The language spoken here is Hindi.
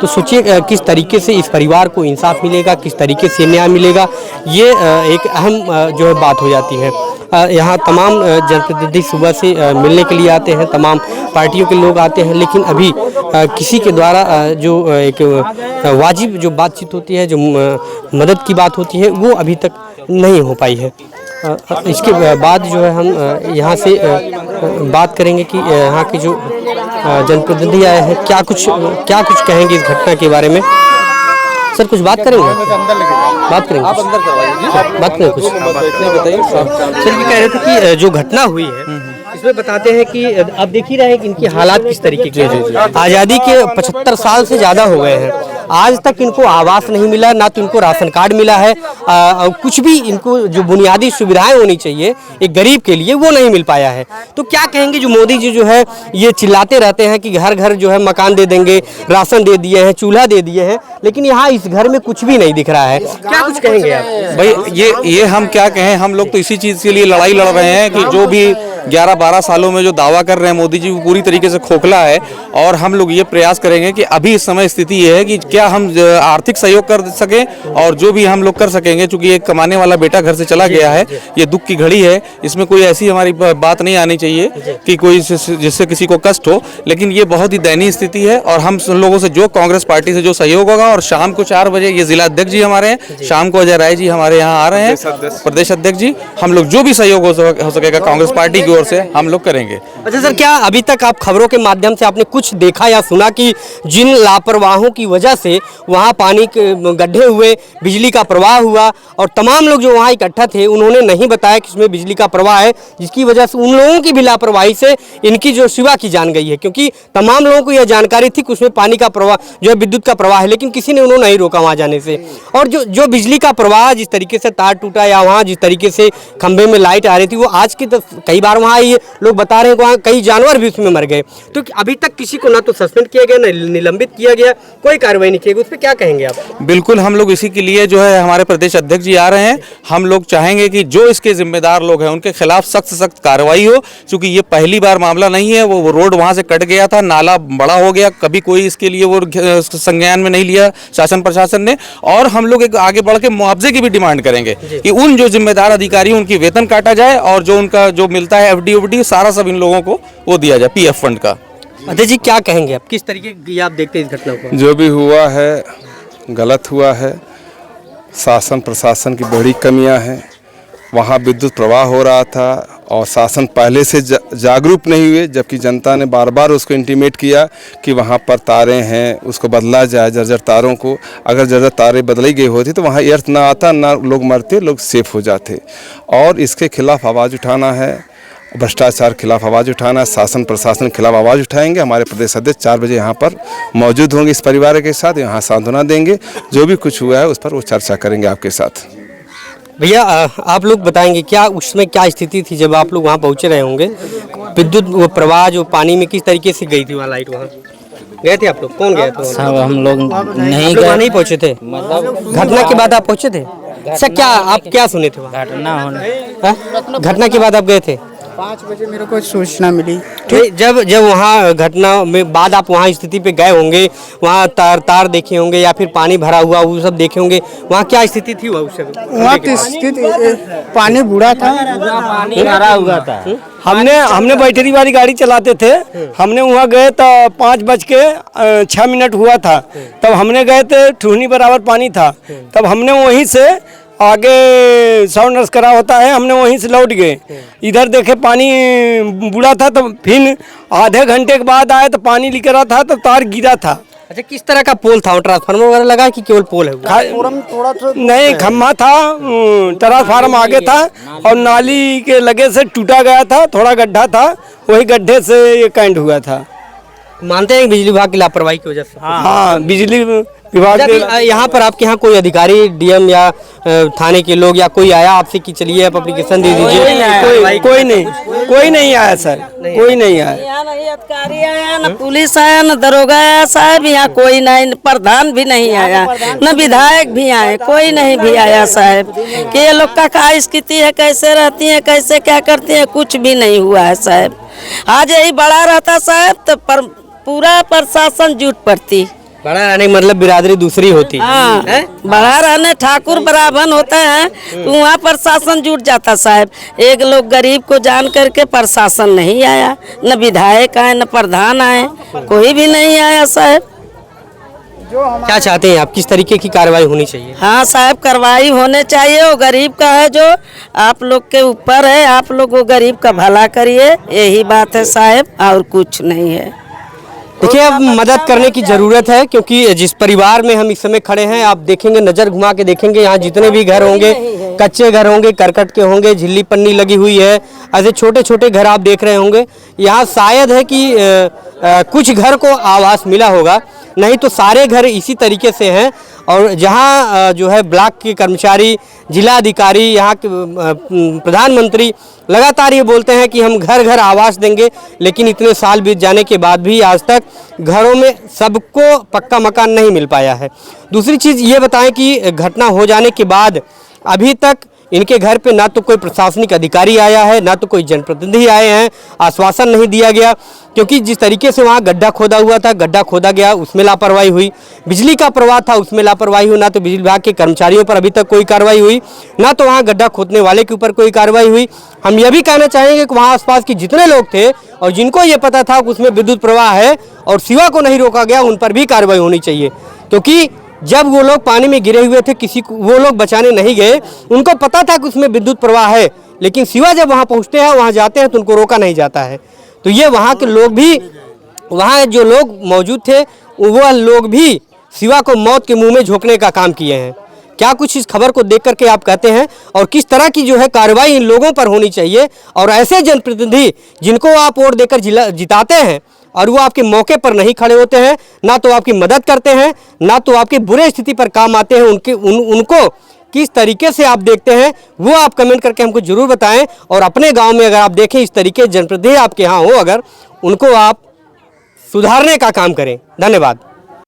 तो सोचिए किस तरीके से इस परिवार को इंसाफ मिलेगा, किस तरीके से न्याय मिलेगा, ये एक अहम जो है बात हो जाती है। यहाँ तमाम जनप्रतिनिधि सुबह से मिलने के लिए आते हैं, तमाम पार्टियों के लोग आते हैं, लेकिन अभी किसी के द्वारा जो एक वाजिब जो बातचीत होती है, जो मदद की बात होती है, वो अभी तक नहीं हो पाई है। इसके बाद जो है हम यहाँ से बात करेंगे कि यहाँ के जो जनप्रतिनिधि आए हैं क्या कुछ कहेंगे इस घटना के बारे में। सर कुछ बात करेंगे? बात करेंगे, आप अंदर करवाइए, बात करें कुछ बताइए। सर ये कह रहे थे कि जो घटना हुई है इसमें बताते हैं कि आप देख ही रहे हैं कि इनकी हालात किस तरीके के हैं। आज़ादी के 75 साल से ज़्यादा हो गए हैं, आज तक इनको आवास नहीं मिला, ना तो इनको राशन कार्ड मिला है, कुछ भी इनको जो बुनियादी सुविधाएं होनी चाहिए एक गरीब के लिए वो नहीं मिल पाया है। तो क्या कहेंगे जो मोदी जी जो है ये चिल्लाते रहते हैं कि घर घर जो है मकान दे देंगे, राशन दे दिए हैं, चूल्हा दे दिए हैं, लेकिन यहाँ इस घर में कुछ भी नहीं दिख रहा है, क्या कुछ कहेंगे आप? भाई ये हम क्या कहें, हम लोग तो इसी चीज़ के लिए लड़ाई लड़ रहे हैं कि जो भी 11-12 सालों में जो दावा कर रहे हैं मोदी जी वो पूरी तरीके से खोखला है। और हम लोग ये प्रयास करेंगे कि अभी इस समय स्थिति ये है कि क्या हम आर्थिक सहयोग कर सकें और जो भी हम लोग कर सकेंगे, क्योंकि एक कमाने वाला बेटा घर से चला गया है, ये दुख की घड़ी है, इसमें कोई ऐसी हमारी बात नहीं आनी चाहिए कि कोई जिससे किसी को कष्ट हो, लेकिन ये बहुत ही दयनीय स्थिति है। और हम लोगों से जो कांग्रेस पार्टी से जो सहयोग होगा, और शाम को 4 बजे ये जिला अध्यक्ष जी हमारे हैं, शाम को अजय राय जी हमारे यहाँ आ रहे हैं, प्रदेश अध्यक्ष जी, हम लोग जो भी सहयोग हो सकेगा कांग्रेस पार्टी की ओर से हम लोग करेंगे। अच्छा सर, क्या अभी तक आप खबरों के माध्यम से आपने कुछ देखा या सुना कि जिन लापरवाहों की वजह से वहां पानी के गड्ढे हुए, बिजली का प्रवाह हुआ और तमाम लोग जो वहां इकट्ठा थे उन्होंने नहीं बताया कि इसमें बिजली का प्रवाह है, जिसकी वजह से उन लोगों की भी लापरवाही से इनकी जो सेवा की जान गई है, क्योंकि तमाम लोगों को यह जानकारी थी कि उसमें पानी का प्रवाह जो है विद्युत का प्रवाह है, लेकिन किसी ने उन्होंने नहीं रोका वहाँ जाने से। और जो बिजली का प्रवाह जिस तरीके से तार टूटा या वहाँ जिस तरीके से खंभे में लाइट आ रही थी, वो आज की तो कई बार वहाँ ये लोग बता रहे हैं कि वहाँ कई जानवर भी उसमें मर गए। तो अभी तक किसी को ना तो सस्पेंड किया गया, ना निलंबित किया गया, कोई कार्रवाई नहीं की गई, उस पर क्या कहेंगे आप? बिल्कुल, हम लोग इसी के लिए जो है हमारे प्रदेश अध्यक्ष जी आ रहे हैं। हम लोग चाहेंगे कि जो इसके जिम्मेदार लोग हैं उनके खिलाफ सख्त कार्रवाई हो, क्योंकि ये पहली बार मामला नहीं है। वो रोड वहाँ से कट गया था, नाला बड़ा हो गया, कभी कोई इसके लिए वो संज्ञान में नहीं लिया शासन प्रशासन ने। और हम लोग एक आगे बढ़ के मुआवजे की भी डिमांड करेंगे कि उन जो जिम्मेदार अधिकारी उनकी वेतन काटा जाए और जो उनका जो मिलता है FD सारा सब इन लोगों को वो दिया जाए, PF फंड का। अजय जी क्या कहेंगे आप, किस तरीके की आप देखते हैं इस घटना को? जो भी हुआ है गलत हुआ है, शासन प्रशासन की बड़ी कमियां हैं। वहाँ विद्युत प्रवाह हो रहा था और शासन पहले से जागरूक नहीं हुए, जबकि जनता ने बार बार उसको इंटीमेट किया कि वहाँ पर तारें हैं, उसको बदला जाए, जर्जर तारों को। अगर जर्जर तारें बदलाई गई होती तो वहाँ अर्थ ना आता, ना लोग मरते, लोग सेफ हो जाते। और इसके खिलाफ आवाज़ उठाना है, भ्रष्टाचार खिलाफ आवाज़ उठाना, शासन प्रशासन के खिलाफ आवाज़ उठाएंगे। हमारे प्रदेश अध्यक्ष 4 बजे यहाँ पर मौजूद होंगे, इस परिवार के साथ यहाँ सांत्वना देंगे, जो भी कुछ हुआ है उस पर वो चर्चा करेंगे आपके साथ। भैया आप लोग बताएंगे क्या उसमें क्या स्थिति थी जब आप लोग वहाँ पहुँचे रहे होंगे? विद्युत वो प्रवाह जो पानी में किस तरीके से गई थी, वहाँ लाइट वहाँ गए थे आप लोग? कौन गए थे? सब हम लोग नहीं गए, नहीं पहुँचे थे। घटना के बाद आप पहुँचे थे? अच्छा, क्या आप क्या सुने थे वहाँ? घटना के बाद आप गए थे? 5 बजे मेरे को सूचना मिली। जब वहाँ घटना में बाद आप वहाँ स्थिति पे गए होंगे, वहाँ तार देखे होंगे या फिर पानी भरा हुआ वो सब देखे होंगे, वहाँ क्या स्थिति थी? वहाँ की स्थिति पानी बूढ़ा था, पानी भरा हुआ था। हमने बैटरी वाली गाड़ी चलाते थे, हमने वहाँ गए तो 5:06 हुआ था, तब हमने गए थे, ठूहनी बराबर पानी था। तब हमने वहीं से आगे 100 नस्करा होता है, हमने वहीं से लौट गए। इधर देखे पानी बूढ़ा था, तो फिर आधे घंटे के बाद आए तो पानी लिख रहा था, तो तार गिरा था। अच्छा, किस तरह का पोल था? ट्रांसफार्मर वगैरह लगा कि केवल पोल है? नहीं, खम्मा था, ट्रांसफार्मर आगे था और नाली के लगे से टूटा गया था, थोड़ा गड्ढा था, वही गड्ढे से ये कांड हुआ था। मानते हैं बिजली विभाग की लापरवाही की वजह से? हाँ, बिजली विभाग यहाँ पर आपके यहाँ कोई अधिकारी, DM या थाने के लोग या कोई आया आपसे कि चलिए आप एप्लीकेशन दे दीजिए? कोई नहीं आया सर, कोई नहीं आया। यहाँ नहीं अधिकारी आया, न पुलिस आया, न दरोगा आया साहब, यहाँ कोई नहीं, प्रधान भी नहीं आया, न विधायक भी आए, कोई नहीं भी आया साहब। कि ये लोग का क्या स्थिति है, कैसे रहती है, कैसे क्या करती है, कुछ भी नहीं हुआ है साहब। आज यही बड़ा रहता साहब तो पूरा प्रशासन जुट पड़ती, बड़ा रहने का मतलब बिरादरी दूसरी होती है। हाँ, बड़ा रहने ठाकुर ब्राह्मण होते हैं तो वहाँ प्रशासन जुट जाता साहब। एक लोग गरीब को जान करके प्रशासन नहीं आया, न विधायक आए न प्रधान आए, कोई भी नहीं आया साहब। क्या चाहते हैं आप, किस तरीके की कार्रवाई होनी चाहिए? हाँ साहब, कार्रवाई होने चाहिए। वो गरीब का है जो आप लोग के ऊपर है, आप लोग वो गरीब का भला करिए, यही बात है साहब, और कुछ नहीं है। देखिए, अब मदद करने की ज़रूरत है, क्योंकि जिस परिवार में हम इस समय खड़े हैं, आप देखेंगे, नज़र घुमा के देखेंगे, यहाँ जितने भी घर होंगे कच्चे घर होंगे, करकट के होंगे, झिल्ली पन्नी लगी हुई है, ऐसे छोटे छोटे घर आप देख रहे होंगे। यहाँ शायद है कि कुछ घर को आवास मिला होगा, नहीं तो सारे घर इसी तरीके से हैं। और जहाँ जो है ब्लॉक के कर्मचारी, जिला अधिकारी, यहाँ के प्रधानमंत्री लगातार ये बोलते हैं कि हम घर घर आवास देंगे, लेकिन इतने साल बीत जाने के बाद भी आज तक घरों में सबको पक्का मकान नहीं मिल पाया है। दूसरी चीज़ ये बताएं कि घटना हो जाने के बाद अभी तक इनके घर पे ना तो कोई प्रशासनिक अधिकारी आया है, ना तो कोई जनप्रतिनिधि आए हैं, आश्वासन नहीं दिया गया। क्योंकि जिस तरीके से वहाँ गड्ढा खोदा हुआ था, गड्ढा खोदा गया, उसमें लापरवाही हुई, बिजली का प्रवाह था, उसमें लापरवाही हुई, ना तो बिजली विभाग के कर्मचारियों पर अभी तक कोई कार्रवाई हुई, ना तो वहाँ गड्ढा खोदने वाले के ऊपर कोई कार्रवाई हुई। हम यह भी कहना चाहेंगे कि वहाँ आसपास के जितने लोग थे और जिनको ये पता था कि उसमें विद्युत प्रवाह है और सिवा को नहीं रोका गया, उन पर भी कार्रवाई होनी चाहिए। क्योंकि जब वो लोग पानी में गिरे हुए थे, किसी को वो लोग बचाने नहीं गए, उनको पता था कि उसमें विद्युत प्रवाह है, लेकिन सिवा जब वहाँ पहुँचते हैं, वहाँ जाते हैं तो उनको रोका नहीं जाता है। तो ये वहाँ के लोग भी, वहाँ जो लोग मौजूद थे, वह लोग भी सिवा को मौत के मुंह में झोंकने का काम किए हैं। क्या कुछ इस खबर को देख करके आप कहते हैं, और किस तरह की जो है कार्रवाई इन लोगों पर होनी चाहिए, और ऐसे जनप्रतिनिधि जिनको आप वोट देकर जिताते हैं और वो आपके मौके पर नहीं खड़े होते हैं, ना तो आपकी मदद करते हैं, ना तो आपकी बुरे स्थिति पर काम आते हैं, उनको किस तरीके से आप देखते हैं, वो आप कमेंट करके हमको जरूर बताएं। और अपने गांव में अगर आप देखें इस तरीके जनप्रतिनिधि आपके यहाँ हो, अगर उनको आप सुधारने का काम करें। धन्यवाद।